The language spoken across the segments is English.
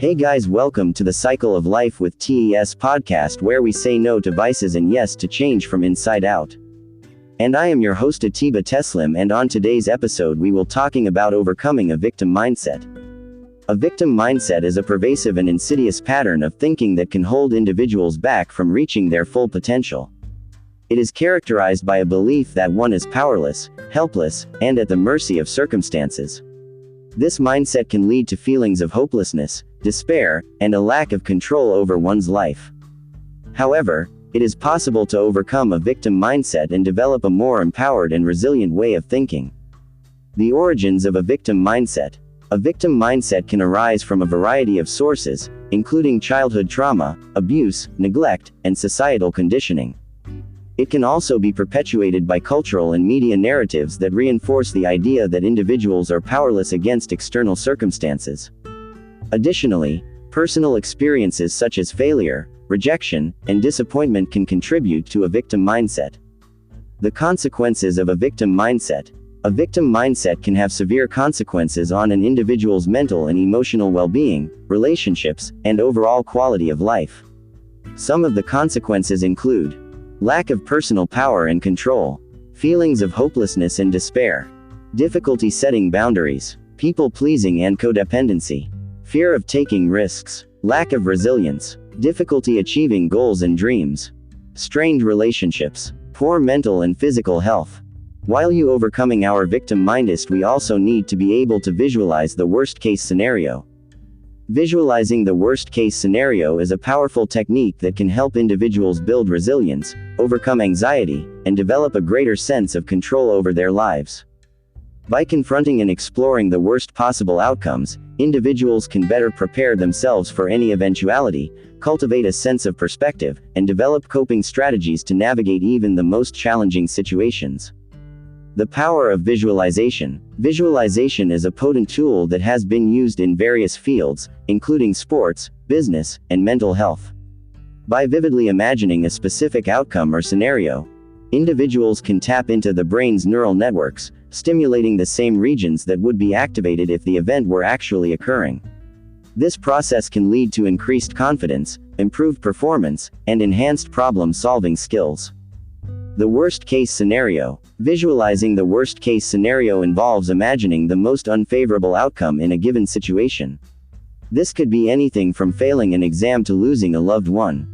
Hey guys, welcome to the Cycle of Life with TES podcast, where we say no to vices and yes to change from inside out. And I am your host Atiba Teslim, and on today's episode we will talking about overcoming a victim mindset. A victim mindset is a pervasive and insidious pattern of thinking that can hold individuals back from reaching their full potential. It is characterized by a belief that one is powerless, helpless, and at the mercy of circumstances. This mindset can lead to feelings of hopelessness, despair, and a lack of control over one's life. However, it is possible to overcome a victim mindset and develop a more empowered and resilient way of thinking. The origins of a victim mindset. A victim mindset can arise from a variety of sources, including childhood trauma, abuse, neglect, and societal conditioning. It can also be perpetuated by cultural and media narratives that reinforce the idea that individuals are powerless against external circumstances. Additionally, personal experiences such as failure, rejection, and disappointment can contribute to a victim mindset. The consequences of a victim mindset. A victim mindset can have severe consequences on an individual's mental and emotional well-being, relationships, and overall quality of life. Some of the consequences include lack of personal power and control, feelings of hopelessness and despair, difficulty setting boundaries, people-pleasing and codependency, fear of taking risks, lack of resilience, difficulty achieving goals and dreams, strained relationships, poor mental and physical health. While you overcoming our victim mindest, we also need to be able to visualize the worst-case scenario. Visualizing the worst-case scenario is a powerful technique that can help individuals build resilience, overcome anxiety, and develop a greater sense of control over their lives. By confronting and exploring the worst possible outcomes, individuals can better prepare themselves for any eventuality, cultivate a sense of perspective, and develop coping strategies to navigate even the most challenging situations. The power of visualization. Visualization is a potent tool that has been used in various fields, including sports, business, and mental health. By vividly imagining a specific outcome or scenario, individuals can tap into the brain's neural networks, stimulating the same regions that would be activated if the event were actually occurring. This process can lead to increased confidence, improved performance, and enhanced problem-solving skills. The worst-case scenario. Visualizing the worst-case scenario involves imagining the most unfavorable outcome in a given situation. This could be anything from failing an exam to losing a loved one.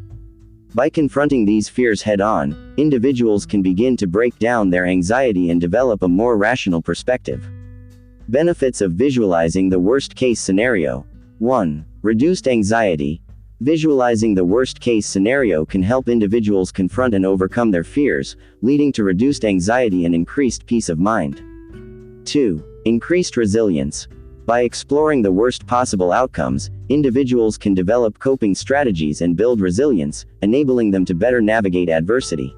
By confronting these fears head-on, individuals can begin to break down their anxiety and develop a more rational perspective. Benefits of visualizing the worst-case scenario. 1. Reduced anxiety. Visualizing the worst-case scenario can help individuals confront and overcome their fears, leading to reduced anxiety and increased peace of mind. 2. Increased resilience. By exploring the worst possible outcomes, individuals can develop coping strategies and build resilience, enabling them to better navigate adversity.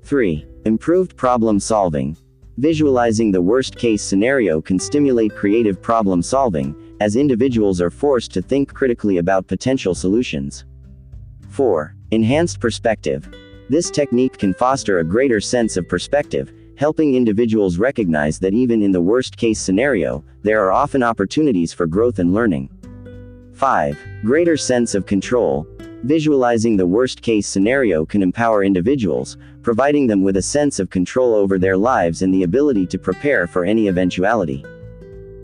3. Improved problem solving. Visualizing the worst-case scenario can stimulate creative problem solving, as individuals are forced to think critically about potential solutions. 4. Enhanced perspective. This technique can foster a greater sense of perspective, helping individuals recognize that even in the worst-case scenario, there are often opportunities for growth and learning. 5. Greater sense of control. Visualizing the worst-case scenario can empower individuals, providing them with a sense of control over their lives and the ability to prepare for any eventuality.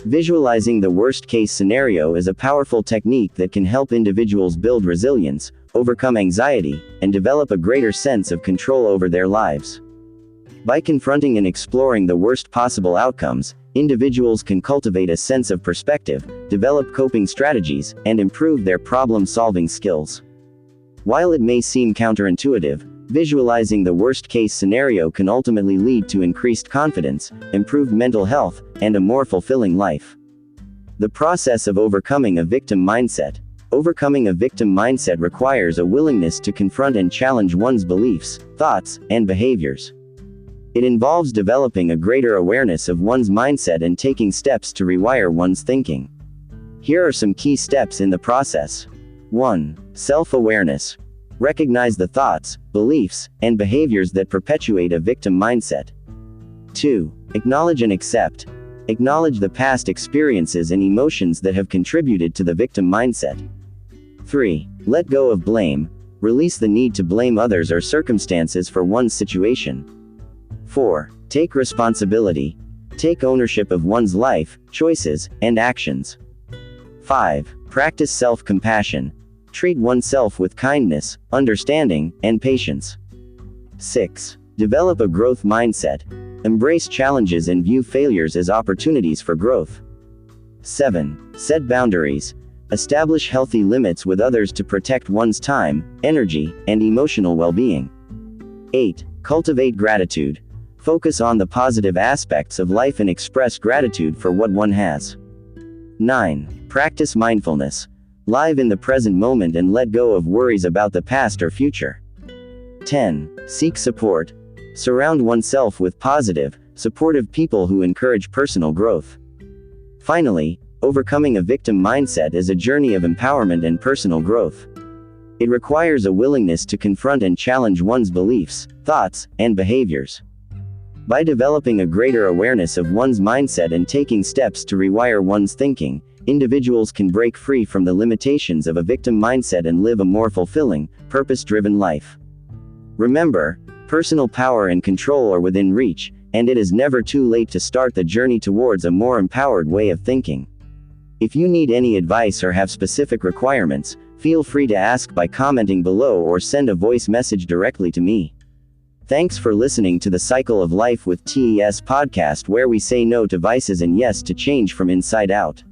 Visualizing the worst-case scenario is a powerful technique that can help individuals build resilience, overcome anxiety, and develop a greater sense of control over their lives. By confronting and exploring the worst possible outcomes, individuals can cultivate a sense of perspective, develop coping strategies, and improve their problem-solving skills. While it may seem counterintuitive, visualizing the worst-case scenario can ultimately lead to increased confidence, improved mental health, and a more fulfilling life. The process of overcoming a victim mindset. Overcoming a victim mindset requires a willingness to confront and challenge one's beliefs, thoughts, and behaviors. It involves developing a greater awareness of one's mindset and taking steps to rewire one's thinking. Here are some key steps in the process. 1. Self-awareness. Recognize the thoughts, beliefs, and behaviors that perpetuate a victim mindset. 2. Acknowledge and accept. Acknowledge the past experiences and emotions that have contributed to the victim mindset. 3. Let go of blame. Release the need to blame others or circumstances for one's situation. 4. Take responsibility. Take ownership of one's life, choices, and actions. 5. Practice self-compassion. Treat oneself with kindness, understanding, and patience. 6. Develop a growth mindset. Embrace challenges and view failures as opportunities for growth. 7. Set boundaries. Establish healthy limits with others to protect one's time, energy, and emotional well-being. 8. Cultivate gratitude. Focus on the positive aspects of life and express gratitude for what one has. 9. Practice mindfulness. Live in the present moment and let go of worries about the past or future. 10. Seek support. Surround oneself with positive, supportive people who encourage personal growth. Finally, overcoming a victim mindset is a journey of empowerment and personal growth. It requires a willingness to confront and challenge one's beliefs, thoughts, and behaviors. By developing a greater awareness of one's mindset and taking steps to rewire one's thinking, individuals can break free from the limitations of a victim mindset and live a more fulfilling, purpose-driven life. Remember, personal power and control are within reach, and it is never too late to start the journey towards a more empowered way of thinking. If you need any advice or have specific requirements, feel free to ask by commenting below or send a voice message directly to me. Thanks for listening to the Cycle of Life with TES podcast, where we say no to vices and yes to change from inside out.